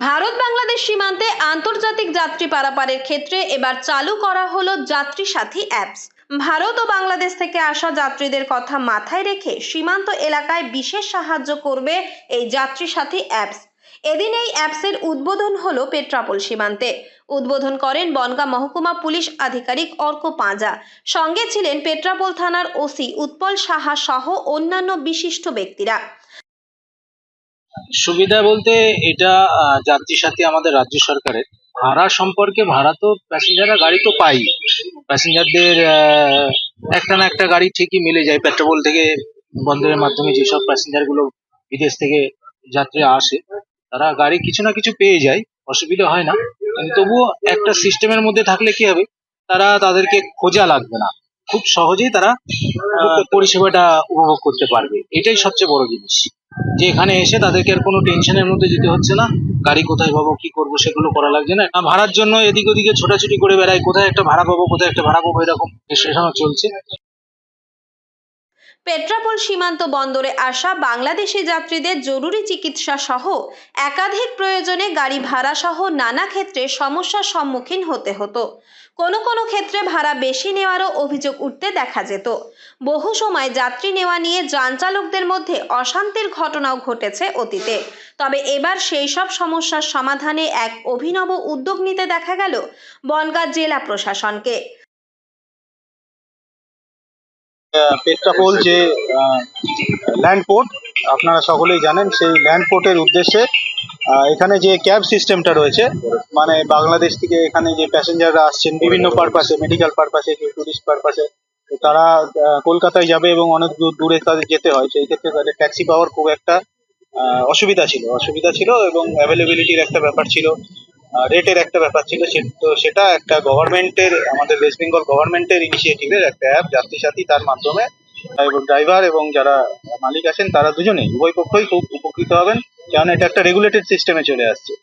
ভারত বাংলাদেশ সীমান্তে আন্তর্জাতিক যাত্রী পারাপারের ক্ষেত্রে এবার চালু করা হলো যাত্রী সাথী অ্যাপস। ভারত ও বাংলাদেশ থেকে আসা যাত্রীদের কথা মাথায় রেখে সীমান্ত এলাকায় বিশেষ সাহায্য করবে এই যাত্রী সাথী অ্যাপস। এদিন এই অ্যাপসের উদ্বোধন হলো পেট্রাপোল সীমান্তে। উদ্বোধন করেন বনগাঁ মহকুমা পুলিশ আধিকারিক অর্ক পাঁজা। সঙ্গে ছিলেন পেট্রাপোল থানার ওসি উৎপল সাহা সহ অন্যান্য বিশিষ্ট ব্যক্তিরা। সুবিধা বলতে এটা যাত্রী সাথী আমাদের রাজ্য সরকারের। ভাড়া সম্পর্কে, ভাড়া তো প্যাসেঞ্জাররা গাড়ি তো পাই, প্যাসেঞ্জারদের একটা না একটা গাড়ি ঠিকই মিলে যায়। পেট্রোপোল থেকে বন্দরের মাধ্যমে যেসব প্যাসেঞ্জার গুলো বিদেশ থেকে যাত্রী আসে, তারা গাড়ি কিছু না কিছু পেয়ে যায়, অসুবিধা হয় না। কিন্তু তবুও একটা সিস্টেমের মধ্যে থাকলে কি হবে, তাদেরকে খোঁজা লাগবে না, খুব সহজেই তারা পরিষেবাটা উপভোগ করতে পারবে। এটাই সবচেয়ে বড় জিনিস, যে এখানে এসে তাদেরকে আর কোনো টেনশনের মধ্যে যেতে হচ্ছে না, গাড়ি কোথায় পাবো, কি করবো সেগুলো করা লাগছে না। ভাড়ার জন্য এদিক ওদিকে ছোটাছুটি করে বেড়ায়, কোথায় একটা ভাড়া পাবো, কোথায় একটা ভাড়া পাবো, এরকম সেখানেও চলছে। পেট্রাপোল সীমান্ত বন্দরে আসা বাংলাদেশি যাত্রীদের জরুরি চিকিৎসা সহ একাধিক প্রয়োজনে গাড়ি ভাড়া সহ নানা ক্ষেত্রে সমস্যার সম্মুখীন হতে হতো। কোনো কোনো ক্ষেত্রে ভাড়া বেশি নেওয়ারও অভিযোগ উঠতে দেখা যেত। বহু সময় যাত্রী নেওয়া নিয়ে যান চালকদের মধ্যে অশান্তির ঘটনাও ঘটেছে অতীতে। তবে এবার সেই সব সমস্যার সমাধানে এক অভিনব উদ্যোগ নিতে দেখা গেল বনগাঁ জেলা প্রশাসনকে। পেট্রাপোল যে ল্যান্ড পোর্ট আপনারা সকলেই জানেন, সেই ল্যান্ড পোর্টের উদ্দেশ্যে এখানে যে ক্যাব সিস্টেমটা রয়েছে, মানে বাংলাদেশ থেকে এখানে যে প্যাসেঞ্জাররা আসছেন বিভিন্ন পারপাসে, মেডিকেল পারপাসে, টুরিস্ট পারপাসে, তারা কলকাতায় যাবে এবং অনেক দূরে তাদের যেতে হয়। সেই ক্ষেত্রে তাদের ট্যাক্সি পাওয়ার খুব একটা অসুবিধা ছিল এবং অ্যাভেলেবিলিটির একটা ব্যাপার ছিল, রেটের একটা ব্যাপার ছিল। তো সেটা একটা গভর্নমেন্টের, আমাদের ওয়েস্ট বেঙ্গল গভর্নমেন্টের ইনিশিয়েটিভের একটা অ্যাপ যাত্রী সাথী। তার মাধ্যমে ড্রাইভার এবং যারা মালিক আছেন তারা দুজনেই, উভয় পক্ষই খুব উপকৃত হবেন, কারণ এটা একটা রেগুলেটেড সিস্টেমে চলে আসছে।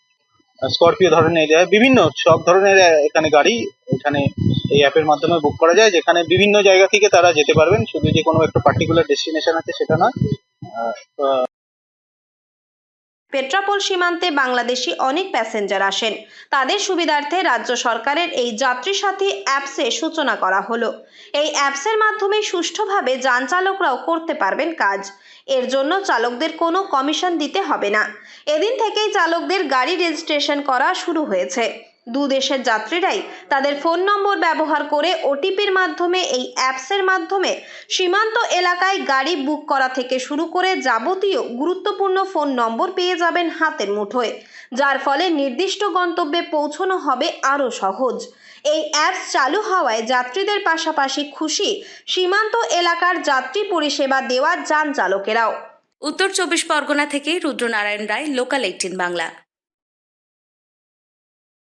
স্করপিও ধরনের বিভিন্ন সব ধরনের এখানে গাড়ি এখানে এই অ্যাপের মাধ্যমে বুক করা যায়, যেখানে বিভিন্ন জায়গা থেকে তারা যেতে পারবেন, শুধু যে কোনো একটা পার্টিকুলার ডেস্টিনেশন আছে সেটা নয়। পেট্রাপোল সীমান্তে বাংলাদেশি অনেক প্যাসেঞ্জার আসেন। তাদের সুবিধার্থে রাজ্য সরকারের এই যাত্রী সাথী অ্যাপসের সূচনা করা হলো। এই অ্যাপসের মাধ্যমে সুষ্ঠুভাবে যান চালকরাও করতে পারবেন কাজ। এর জন্য চালকদের কোনো কমিশন দিতে হবে না। এদিন থেকেই চালকদের গাড়ি রেজিস্ট্রেশন করা শুরু হয়েছে। দু দেশের যাত্রীরাই তাদের ফোন নম্বর ব্যবহার করে ওটিপির মাধ্যমে এই অ্যাপসের মাধ্যমে সীমান্ত এলাকায় গাড়ি বুক করা থেকে শুরু করে যাবতীয় গুরুত্বপূর্ণ ফোন নম্বর পেয়ে যাবেন হাতের মুঠোয়, যার ফলে নির্দিষ্ট গন্তব্যে পৌঁছানো হবে আরও সহজ। এই অ্যাপস চালু হওয়ায় যাত্রীদের পাশাপাশি খুশি সীমান্ত এলাকার যাত্রী পরিষেবা দেওয়া যান চালকেরাও। উত্তর 24 পরগনা থেকে রুদ্রনারায়ণ রায়, লোকাল 18 বাংলা।